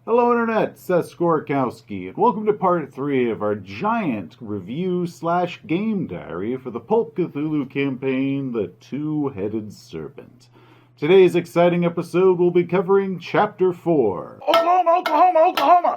Hello Internet, Seth Skorkowski, and welcome to part 3 of our giant review/game diary for the Pulp Cthulhu campaign, The Two-Headed Serpent. Today's exciting episode will be covering Chapter 4.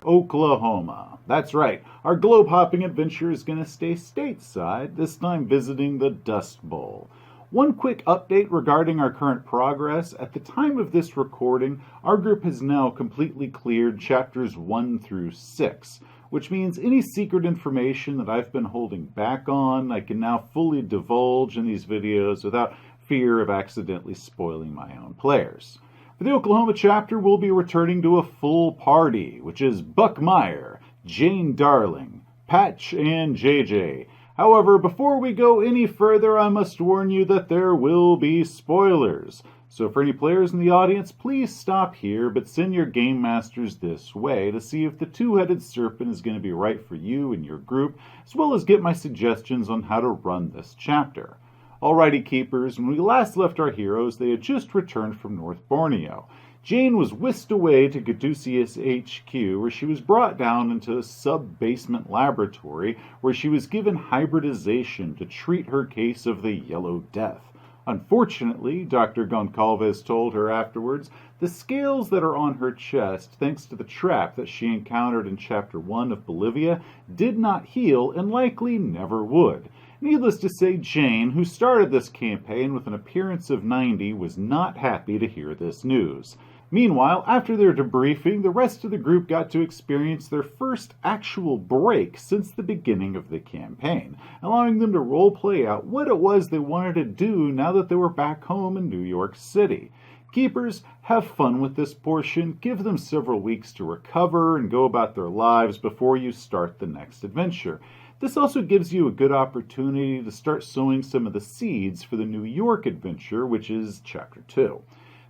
Oklahoma. That's right, our globe-hopping adventure is going to stay stateside, this time visiting the Dust Bowl. One quick update regarding our current progress. At the time of this recording, our group has now completely cleared chapters 1 through 6, which means any secret information that I've been holding back on, I can now fully divulge in these videos without fear of accidentally spoiling my own players. For the Oklahoma chapter, we'll be returning to a full party, which is Buck Meyer, Jane Darling, Patch, and JJ. However, before we go any further, I must warn you that there will be spoilers. So for any players in the audience, please stop here, but send your game masters this way to see if the Two-Headed Serpent is going to be right for you and your group, as well as get my suggestions on how to run this chapter. Alrighty, keepers, when we last left our heroes, they had just returned from North Borneo. Jane was whisked away to Caduceus HQ, where she was brought down into a sub-basement laboratory where she was given hybridization to treat her case of the Yellow Death. Unfortunately, Dr. Goncalves told her afterwards, the scales that are on her chest, thanks to the trap that she encountered in Chapter 1 of Bolivia, did not heal and likely never would. Needless to say, Jane, who started this campaign with an appearance of 90, was not happy to hear this news. Meanwhile, after their debriefing, the rest of the group got to experience their first actual break since the beginning of the campaign, allowing them to role-play out what it was they wanted to do now that they were back home in New York City. Keepers, have fun with this portion, give them several weeks to recover and go about their lives before you start the next adventure. This also gives you a good opportunity to start sowing some of the seeds for the New York adventure, which is Chapter 2.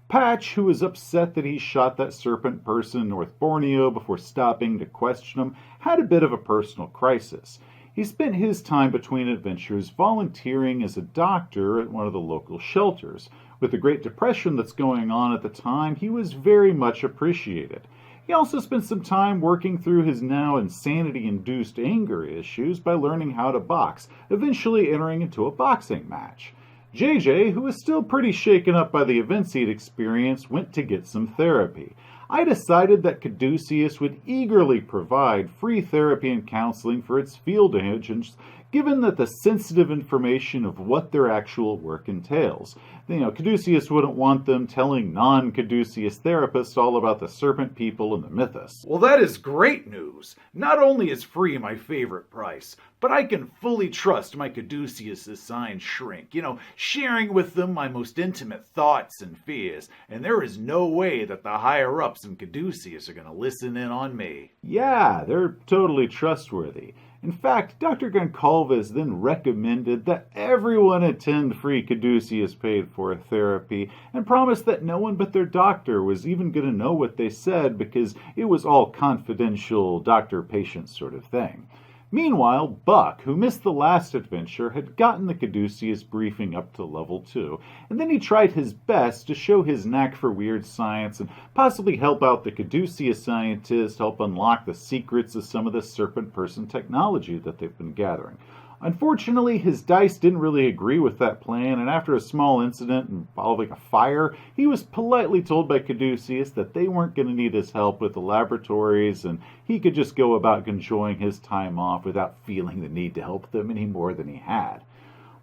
Patch, who is upset that he shot that serpent person in North Borneo before stopping to question him, had a bit of a personal crisis. He spent his time between adventures volunteering as a doctor at one of the local shelters. With the Great Depression that's going on at the time, he was very much appreciated. He also spent some time working through his now insanity-induced anger issues by learning how to box, eventually entering into a boxing match. JJ, who was still pretty shaken up by the events he'd experienced, went to get some therapy. I decided that Caduceus would eagerly provide free therapy and counseling for its field agents, given that the sensitive information of what their actual work entails. Caduceus wouldn't want them telling non-Caduceus therapists all about the serpent people and the mythos. Well, that is great news. Not only is free my favorite price, but I can fully trust my Caduceus-assigned shrink, sharing with them my most intimate thoughts and fears, and there is no way that the higher-ups in Caduceus are going to listen in on me. Yeah, they're totally trustworthy. In fact, Dr. Goncalves then recommended that everyone attend free Caduceus paid-for therapy and promised that no one but their doctor was even going to know what they said because it was all confidential doctor-patient sort of thing. Meanwhile, Buck, who missed the last adventure, had gotten the Caduceus briefing up to level 2, and then he tried his best to show his knack for weird science and possibly help out the Caduceus scientists help unlock the secrets of some of the serpent person technology that they've been gathering. Unfortunately, his dice didn't really agree with that plan, and after a small incident involving a fire, he was politely told by Caduceus that they weren't going to need his help with the laboratories, and he could just go about enjoying his time off without feeling the need to help them any more than he had.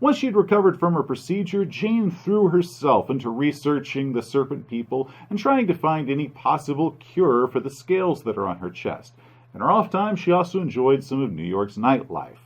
Once she'd recovered from her procedure, Jane threw herself into researching the serpent people and trying to find any possible cure for the scales that are on her chest. In her off time, she also enjoyed some of New York's nightlife.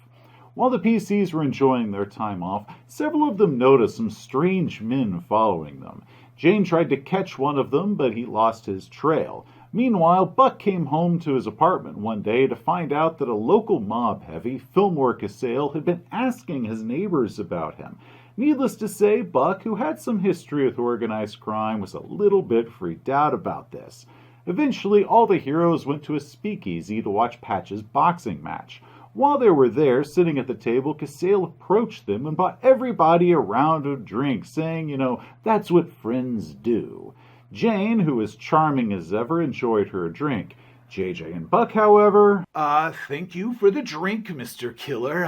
While the PCs were enjoying their time off, several of them noticed some strange men following them. Jane tried to catch one of them, but he lost his trail. Meanwhile, Buck came home to his apartment one day to find out that a local mob-heavy, Fillmore Casale, had been asking his neighbors about him. Needless to say, Buck, who had some history with organized crime, was a little bit freaked out about this. Eventually, all the heroes went to a speakeasy to watch Patch's boxing match. While they were there, sitting at the table, Casale approached them and bought everybody a round of drinks, saying, that's what friends do. Jane, who was charming as ever, enjoyed her drink. JJ and Buck, however... Thank you for the drink, Mr. Killer.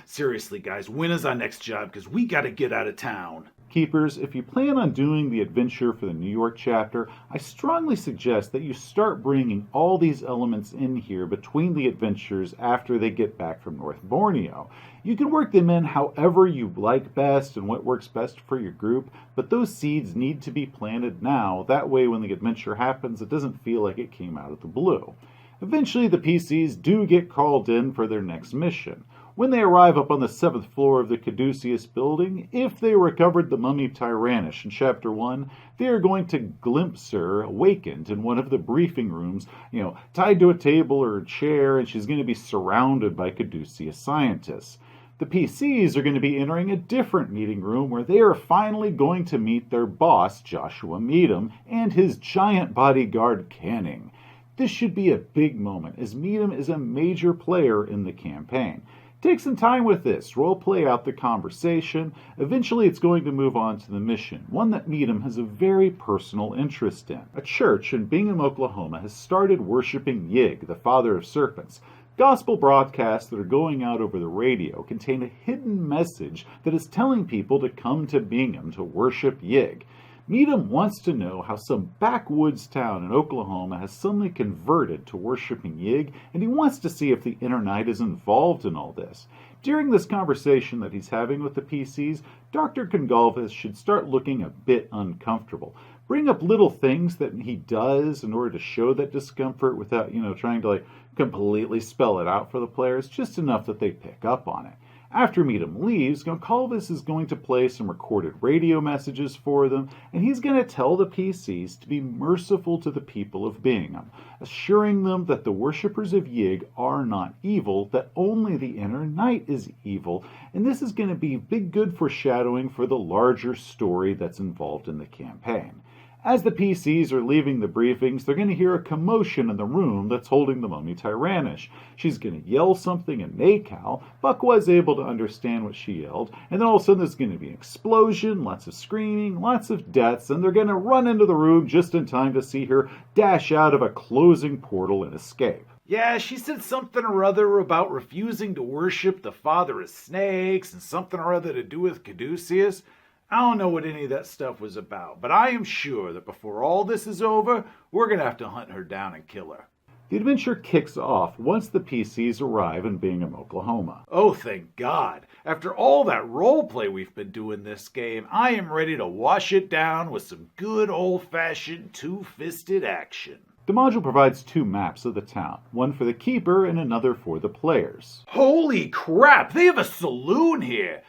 Seriously, guys, when is our next job? Because we gotta get out of town. Keepers, if you plan on doing the adventure for the New York chapter, I strongly suggest that you start bringing all these elements in here between the adventures after they get back from North Borneo. You can work them in however you like best and what works best for your group, but those seeds need to be planted now. That way when the adventure happens, it doesn't feel like it came out of the blue. Eventually the PCs do get called in for their next mission. When they arrive up on the 7th floor of the Caduceus building, if they recovered the mummy Tyrannish in Chapter 1, they are going to glimpse her awakened in one of the briefing rooms, tied to a table or a chair, and she's going to be surrounded by Caduceus scientists. The PCs are going to be entering a different meeting room where they are finally going to meet their boss, Joshua Meadham, and his giant bodyguard, Canning. This should be a big moment, as Meadham is a major player in the campaign. Take some time with this, role-play out the conversation. Eventually it's going to move on to the mission, one that Meadham has a very personal interest in. A church in Bingham, Oklahoma has started worshiping Yig, the father of serpents. Gospel broadcasts that are going out over the radio contain a hidden message that is telling people to come to Bingham to worship Yig. Meadham wants to know how some backwoods town in Oklahoma has suddenly converted to worshiping Yig, and he wants to see if the Inner Night is involved in all this. During this conversation that he's having with the PCs, Dr. Gongalves should start looking a bit uncomfortable. Bring up little things that he does in order to show that discomfort without, trying to completely spell it out for the players, just enough that they pick up on it. After Meadham leaves, Gonsalves is going to play some recorded radio messages for them, and he's going to tell the PCs to be merciful to the people of Bingham, assuring them that the worshippers of Yig are not evil, that only the Inner Night is evil, and this is going to be big good foreshadowing for the larger story that's involved in the campaign. As the PCs are leaving the briefings, they're going to hear a commotion in the room that's holding the mummy Tyrannish. She's going to yell something in Nacal. Buck was able to understand what she yelled, and then all of a sudden there's going to be an explosion, lots of screaming, lots of deaths, and they're going to run into the room just in time to see her dash out of a closing portal and escape. Yeah, she said something or other about refusing to worship the father of snakes and something or other to do with Caduceus. I don't know what any of that stuff was about, but I am sure that before all this is over, we're going to have to hunt her down and kill her. The adventure kicks off once the PCs arrive in Bingham, Oklahoma. Oh, thank God. After all that roleplay we've been doing this game, I am ready to wash it down with some good old-fashioned two-fisted action. The module provides 2 maps of the town, one for the keeper and another for the players. Holy crap, they have a saloon here!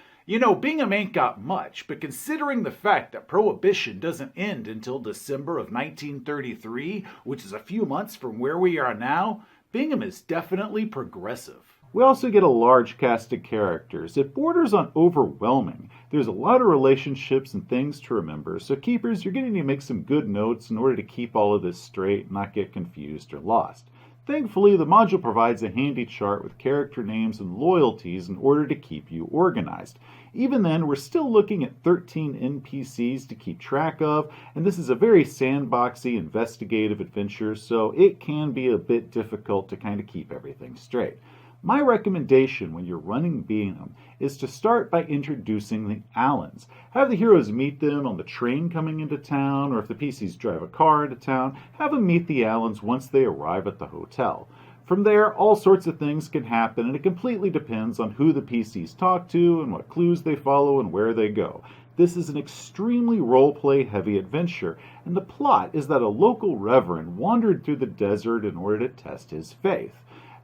Bingham ain't got much, but considering the fact that Prohibition doesn't end until December of 1933, which is a few months from where we are now, Bingham is definitely progressive. We also get a large cast of characters. It borders on overwhelming. There's a lot of relationships and things to remember, so keepers, you're going to need to make some good notes in order to keep all of this straight and not get confused or lost. Thankfully, the module provides a handy chart with character names and loyalties in order to keep you organized. Even then, we're still looking at 13 NPCs to keep track of, and this is a very sandboxy, investigative adventure, so it can be a bit difficult to kind of keep everything straight. My recommendation when you're running Bingham is to start by introducing the Allens. Have the heroes meet them on the train coming into town, or if the PCs drive a car into town, have them meet the Allens once they arrive at the hotel. From there, all sorts of things can happen, and it completely depends on who the PCs talk to and what clues they follow and where they go. This is an extremely role-play-heavy adventure, and the plot is that a local reverend wandered through the desert in order to test his faith.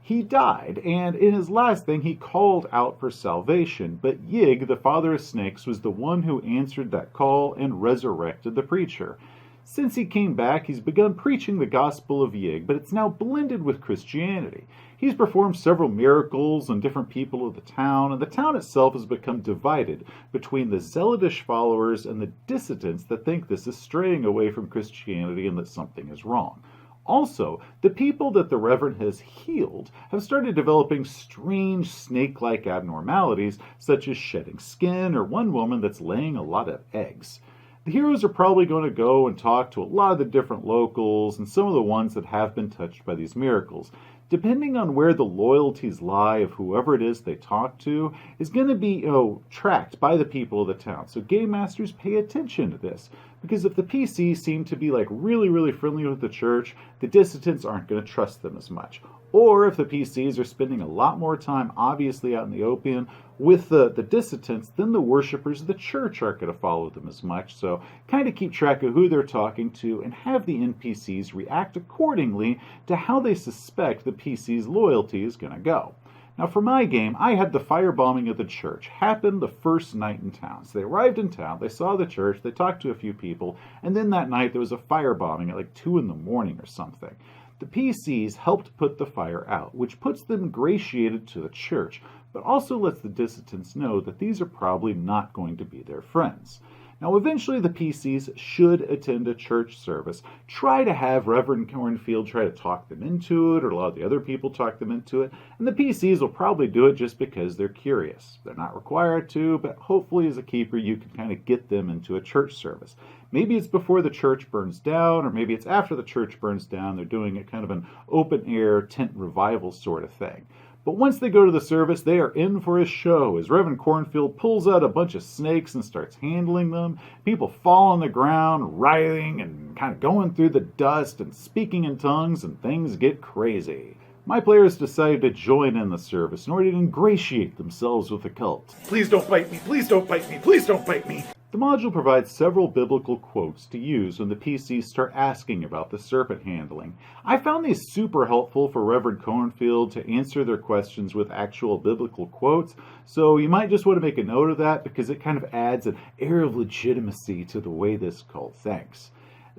He died, and in his last thing he called out for salvation, but Yig, the father of snakes, was the one who answered that call and resurrected the preacher. Since he came back, he's begun preaching the gospel of Yig, but it's now blended with Christianity. He's performed several miracles on different people of the town, and the town itself has become divided between the zealotish followers and the dissidents that think this is straying away from Christianity and that something is wrong. Also, the people that the Reverend has healed have started developing strange snake-like abnormalities, such as shedding skin or one woman that's laying a lot of eggs. The heroes are probably going to go and talk to a lot of the different locals and some of the ones that have been touched by these miracles. Depending on where the loyalties lie of whoever it is they talk to is going to be, tracked by the people of the town. So game masters, pay attention to this. Because if the PCs seem to be really, really friendly with the church, the dissidents aren't going to trust them as much. Or if the PCs are spending a lot more time obviously out in the open with the dissidents, then the worshippers of the church aren't going to follow them as much. So kind of keep track of who they're talking to and have the NPCs react accordingly to how they suspect the PC's loyalty is going to go. Now for my game, I had the firebombing of the church happen the first night in town. So they arrived in town, they saw the church, they talked to a few people, and then that night there was a firebombing at 2 in the morning or something. The PCs helped put the fire out, which puts them ingratiated to the church, but also lets the dissidents know that these are probably not going to be their friends. Now, eventually the PCs should attend a church service, try to have Reverend Cornfield try to talk them into it, or a lot of the other people talk them into it, and the PCs will probably do it just because they're curious. They're not required to, but hopefully as a keeper you can kind of get them into a church service. Maybe it's before the church burns down, or maybe it's after the church burns down. They're doing it kind of an open-air tent revival sort of thing. But once they go to the service, they are in for a show as Reverend Cornfield pulls out a bunch of snakes and starts handling them. People fall on the ground, writhing and kind of going through the dust and speaking in tongues, and things get crazy. My players decided to join in the service in order to ingratiate themselves with the cult. Please don't bite me, please don't bite me, please don't bite me. The module provides several biblical quotes to use when the PCs start asking about the serpent handling. I found these super helpful for Reverend Cornfield to answer their questions with actual biblical quotes, so you might just want to make a note of that because it kind of adds an air of legitimacy to the way this cult thinks.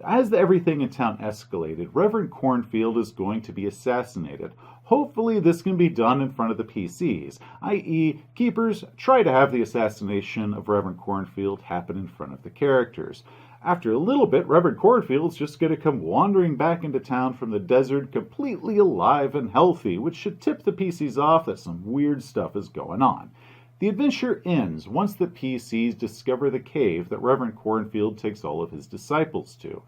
As everything in town escalated, Reverend Cornfield is going to be assassinated. Hopefully this can be done in front of the PCs, i.e. keepers try to have the assassination of Reverend Cornfield happen in front of the characters. After a little bit, Reverend Cornfield's just going to come wandering back into town from the desert completely alive and healthy, which should tip the PCs off that some weird stuff is going on. The adventure ends once the PCs discover the cave that Reverend Cornfield takes all of his disciples to.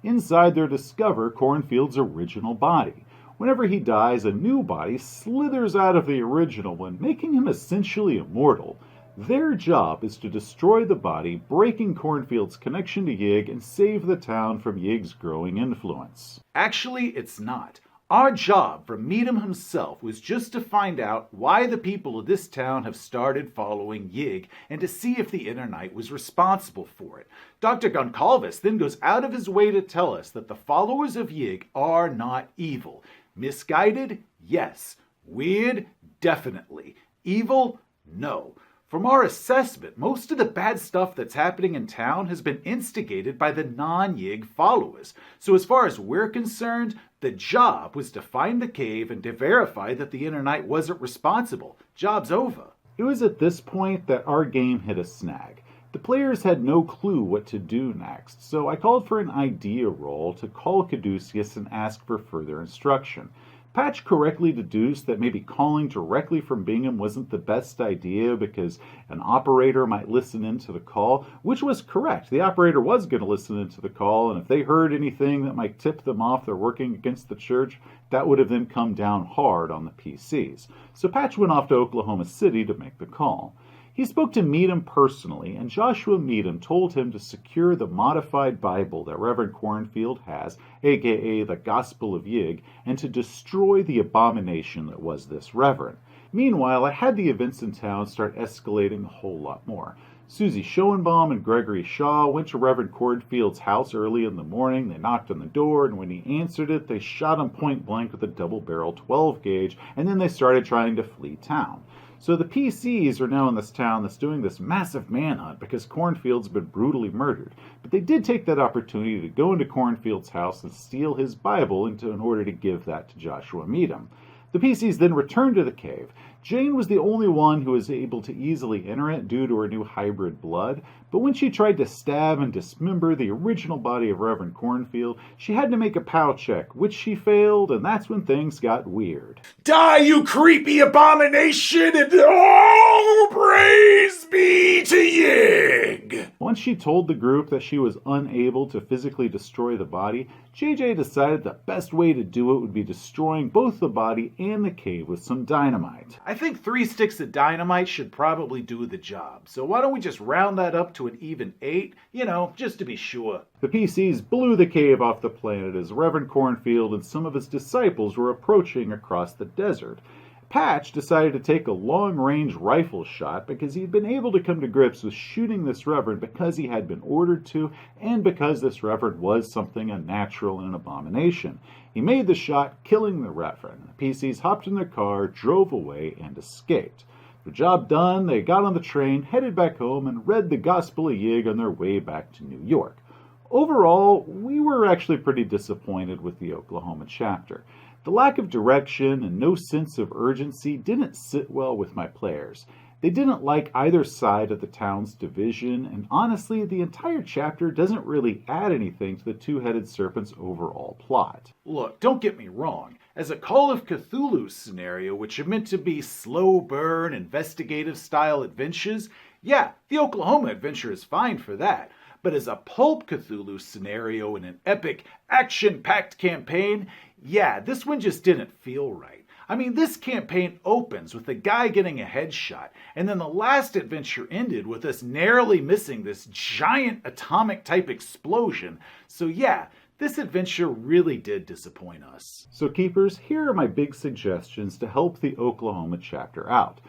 Inside they discover Cornfield's original body. Whenever he dies, a new body slithers out of the original one, making him essentially immortal. Their job is to destroy the body, breaking Cornfield's connection to Yig, and save the town from Yig's growing influence. Actually, it's not. Our job from Bingham himself was just to find out why the people of this town have started following Yig and to see if the Inner Knight was responsible for it. Dr. Goncalves then goes out of his way to tell us that the followers of Yig are not evil. Misguided? Yes. Weird? Definitely. Evil? No. From our assessment, most of the bad stuff that's happening in town has been instigated by the non-Yig followers. So as far as we're concerned, the job was to find the cave and to verify that the Inner Knight wasn't responsible. Job's over. It was at this point that our game hit a snag. The players had no clue what to do next, so I called for an idea roll to call Caduceus and ask for further instruction. Patch correctly deduced that maybe calling directly from Bingham wasn't the best idea because an operator might listen into the call, which was correct. The operator was going to listen into the call, and if they heard anything that might tip them off they're working against the church, that would have then come down hard on the PCs. So Patch went off to Oklahoma City to make the call. He spoke to Meadham personally, and Joshua Meadham told him to secure the modified Bible that Reverend Cornfield has, aka the Gospel of Yig, and to destroy the abomination that was this Reverend. Meanwhile, I had the events in town start escalating a whole lot more. Susie Schoenbaum and Gregory Shaw went to Reverend Cornfield's house early in the morning. They knocked on the door, and when he answered it, they shot him point blank with a double-barrel 12-gauge, and then they started trying to flee town. So the PCs are now in this town that's doing this massive manhunt because Cornfield's been brutally murdered. But they did take that opportunity to go into Cornfield's house and steal his Bible in order to give that to Joshua Meadham. The PCs then returned to the cave. Jane was the only one who was able to easily enter it due to her new hybrid blood, but when she tried to stab and dismember the original body of Reverend Cornfield, she had to make a POW check, which she failed, and that's when things got weird. Die, you creepy abomination, and all praise be to Yig! Once she told the group that she was unable to physically destroy the body, JJ decided the best way to do it would be destroying both the body and the cave with some dynamite. I think 3 sticks of dynamite should probably do the job, so why don't we just round that up to an even 8, just to be sure. The PCs blew the cave off the planet as Reverend Cornfield and some of his disciples were approaching across the desert. Patch decided to take a long-range rifle shot because he'd been able to come to grips with shooting this Reverend because he had been ordered to and because this Reverend was something unnatural and an abomination. He made the shot, killing the Reverend. The PCs hopped in their car, drove away, and escaped. The job done, they got on the train, headed back home, and read the Gospel of Yig on their way back to New York. Overall, we were actually pretty disappointed with the Oklahoma chapter. The lack of direction and no sense of urgency didn't sit well with my players. They didn't like either side of the town's division, and honestly, the entire chapter doesn't really add anything to the Two-Headed Serpent's overall plot. Look, don't get me wrong. As a Call of Cthulhu scenario, which are meant to be slow burn, investigative style adventures, yeah, the Oklahoma adventure is fine for that. But as a Pulp Cthulhu scenario in an epic, action-packed campaign, yeah, this one just didn't feel right. I mean, this campaign opens with the guy getting a headshot, and then the last adventure ended with us narrowly missing this giant atomic-type explosion. So yeah, this adventure really did disappoint us. So Keepers, here are my big suggestions to help the Oklahoma chapter out.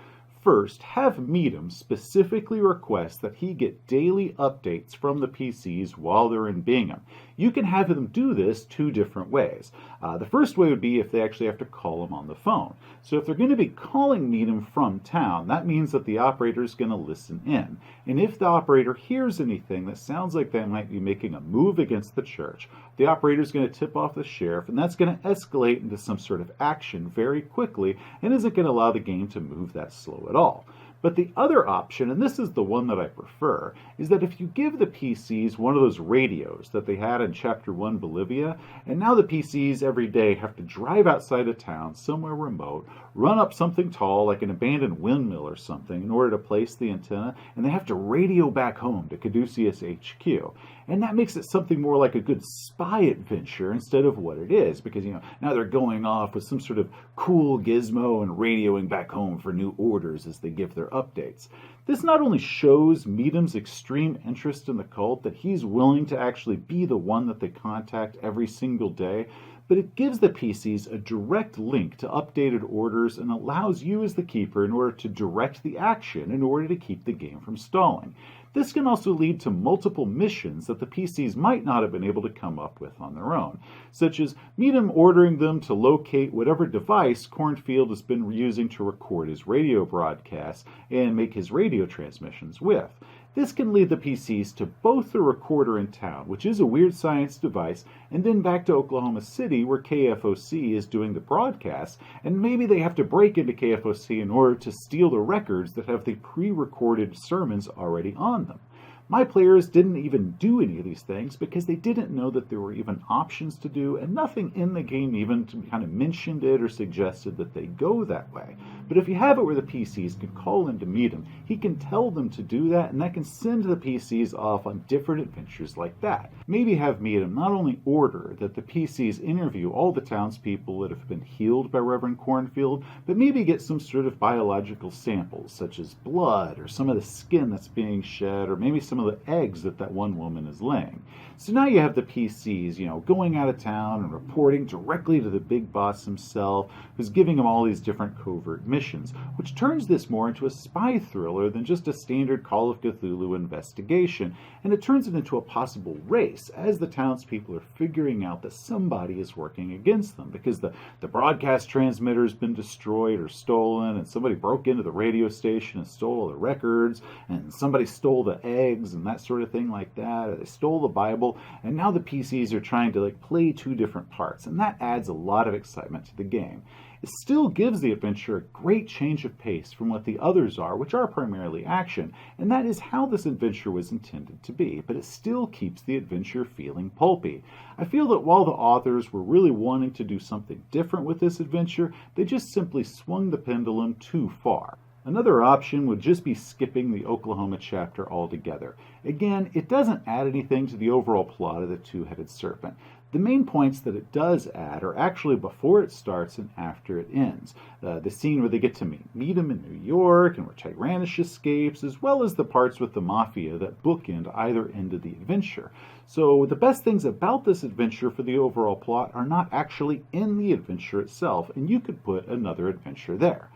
First, have Meadham specifically request that he get daily updates from the PCs while they're in Bingham. You can have them do this 2 different ways. The first way would be if they actually have to call him on the phone. So if they're going to be calling Meadham from town, that means that the operator is going to listen in. And if the operator hears anything that sounds like they might be making a move against the church, the operator is going to tip off the sheriff, and that's going to escalate into some sort of action very quickly and isn't going to allow the game to move that slow at all. But the other option, and this is the one that I prefer, is that if you give the PCs one of those radios that they had in Chapter 1 Bolivia, and now the PCs every day have to drive outside of town, somewhere remote, run up something tall like an abandoned windmill or something in order to place the antenna, and they have to radio back home to Caduceus HQ. And that makes it something more like a good spy adventure instead of what it is, because, now they're going off with some sort of cool gizmo and radioing back home for new orders as they give their updates. This not only shows Meadham's extreme interest in the cult, that he's willing to actually be the one that they contact every single day, but it gives the PCs a direct link to updated orders and allows you as the keeper in order to direct the action in order to keep the game from stalling. This can also lead to multiple missions that the PCs might not have been able to come up with on their own, such as Meadham ordering them to locate whatever device Cornfield has been using to record his radio broadcasts and make his radio transmissions with. This can lead the PCs to both the recorder in town, which is a weird science device, and then back to Oklahoma City where KFOC is doing the broadcast, and maybe they have to break into KFOC in order to steal the records that have the pre-recorded sermons already on them. My players didn't even do any of these things because they didn't know that there were even options to do, and nothing in the game even kind of mentioned it or suggested that they go that way. But if you have it where the PCs can call in to meet him, he can tell them to do that, and that can send the PCs off on different adventures like that. Maybe have Meadham not only order that the PCs interview all the townspeople that have been healed by Reverend Cornfield, but maybe get some sort of biological samples, such as blood, or some of the skin that's being shed, or maybe some of the eggs that one woman is laying. So now you have the PCs, going out of town and reporting directly to the big boss himself, who's giving them all these different covert missions, which turns this more into a spy thriller than just a standard Call of Cthulhu investigation, and it turns it into a possible race as the townspeople are figuring out that somebody is working against them, because the broadcast transmitter has been destroyed or stolen, and somebody broke into the radio station and stole all the records, and somebody stole the eggs, drugs and that sort of thing like that, or they stole the Bible, and now the PCs are trying to play two different parts, and that adds a lot of excitement to the game. It still gives the adventure a great change of pace from what the others are, which are primarily action, and that is how this adventure was intended to be, but it still keeps the adventure feeling pulpy. I feel that while the authors were really wanting to do something different with this adventure, they just simply swung the pendulum too far. Another option would just be skipping the Oklahoma chapter altogether. Again, it doesn't add anything to the overall plot of the Two-Headed Serpent. The main points that it does add are actually before it starts and after it ends. The scene where they get to meet him in New York and where Tyrannus escapes, as well as the parts with the Mafia that bookend either end of the adventure. So the best things about this adventure for the overall plot are not actually in the adventure itself, and you could put another adventure there.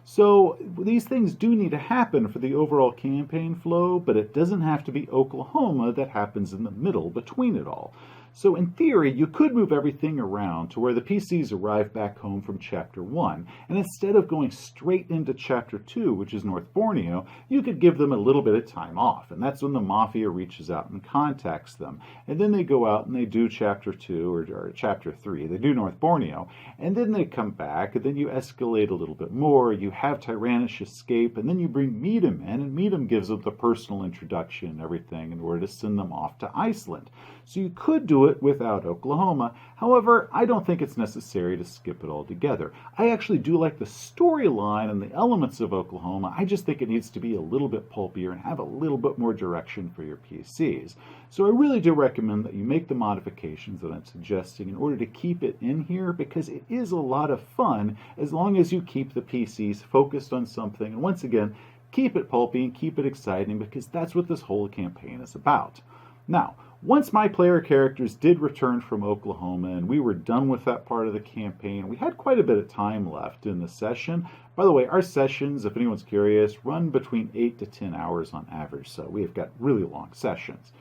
So these things do need to happen for the overall campaign flow, but it doesn't have to be Oklahoma that happens in the middle between it all. So in theory, you could move everything around to where the PCs arrive back home from Chapter 1, and instead of going straight into Chapter 2, which is North Borneo, you could give them a little bit of time off, and that's when the Mafia reaches out and contacts them. And then they go out and they do Chapter 2 or Chapter 3, they do North Borneo, and then they come back, and then you escalate a little bit more, you have Tyrannus escape, and then you bring Bingham in, and Bingham gives them the personal introduction and everything in order to send them off to Iceland. So you could do it without Oklahoma. However, I don't think it's necessary to skip it altogether. I actually do like the storyline and the elements of Oklahoma. I just think it needs to be a little bit pulpier and have a little bit more direction for your PCs. So I really do recommend that you make the modifications that I'm suggesting in order to keep it in here, because it is a lot of fun as long as you keep the PCs focused on something. And once again, keep it pulpy and keep it exciting, because that's what this whole campaign is about. Now, once my player characters did return from Oklahoma and we were done with that part of the campaign, we had quite a bit of time left in the session. By the way, our sessions, if anyone's curious, run between 8 to 10 hours on average, so we have got really long sessions.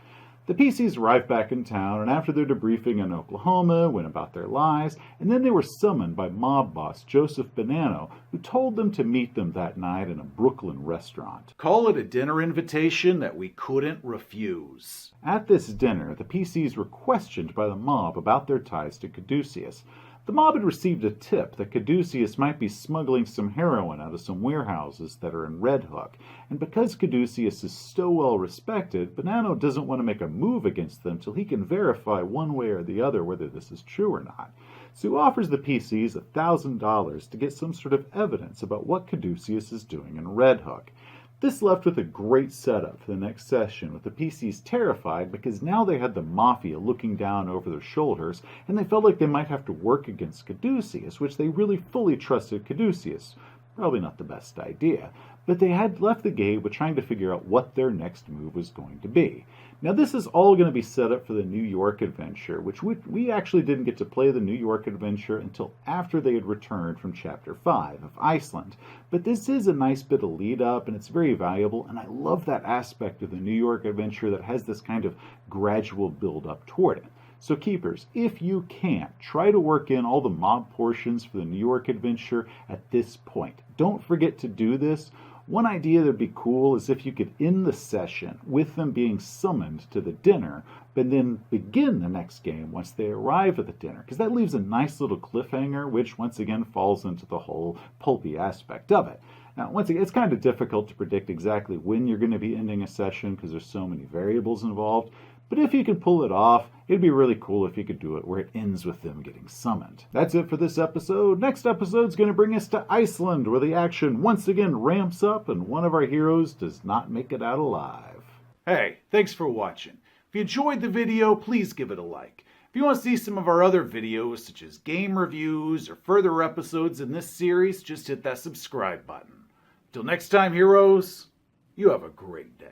The PCs arrived back in town, and after their debriefing in Oklahoma, went about their lives, and then they were summoned by mob boss Joseph Bonanno, who told them to meet them that night in a Brooklyn restaurant. Call it a dinner invitation that we couldn't refuse. At this dinner, the PCs were questioned by the mob about their ties to Caduceus. The mob had received a tip that Caduceus might be smuggling some heroin out of some warehouses that are in Red Hook, and because Caduceus is so well respected, Bonanno doesn't want to make a move against them till he can verify one way or the other whether this is true or not. So he offers the PCs $1,000 to get some sort of evidence about what Caduceus is doing in Red Hook. This left with a great setup for the next session, with the PCs terrified because now they had the Mafia looking down over their shoulders, and they felt like they might have to work against Caduceus, which they really fully trusted Caduceus. Probably not the best idea, but they had left the game with trying to figure out what their next move was going to be. Now this is all going to be set up for the New York adventure, which we actually didn't get to play the New York adventure until after they had returned from Chapter 5 of Iceland. But this is a nice bit of lead up, and it's very valuable, and I love that aspect of the New York adventure that has this kind of gradual build up toward it. So keepers, if you can, try to work in all the mob portions for the New York adventure at this point. Don't forget to do this. One idea that would be cool is if you could end the session with them being summoned to the dinner, but then begin the next game once they arrive at the dinner, because that leaves a nice little cliffhanger, which once again falls into the whole pulpy aspect of it. Now, once again, it's kind of difficult to predict exactly when you're going to be ending a session because there's so many variables involved. But if you can pull it off, it'd be really cool if you could do it where it ends with them getting summoned. That's it for this episode. Next episode's going to bring us to Iceland, where the action once again ramps up and one of our heroes does not make it out alive. Hey, thanks for watching. If you enjoyed the video, please give it a like. If you want to see some of our other videos, such as game reviews or further episodes in this series, just hit that subscribe button. Till next time, heroes, you have a great day.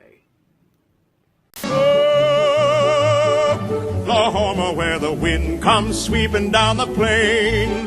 Oklahoma, where the wind comes sweeping down the plain.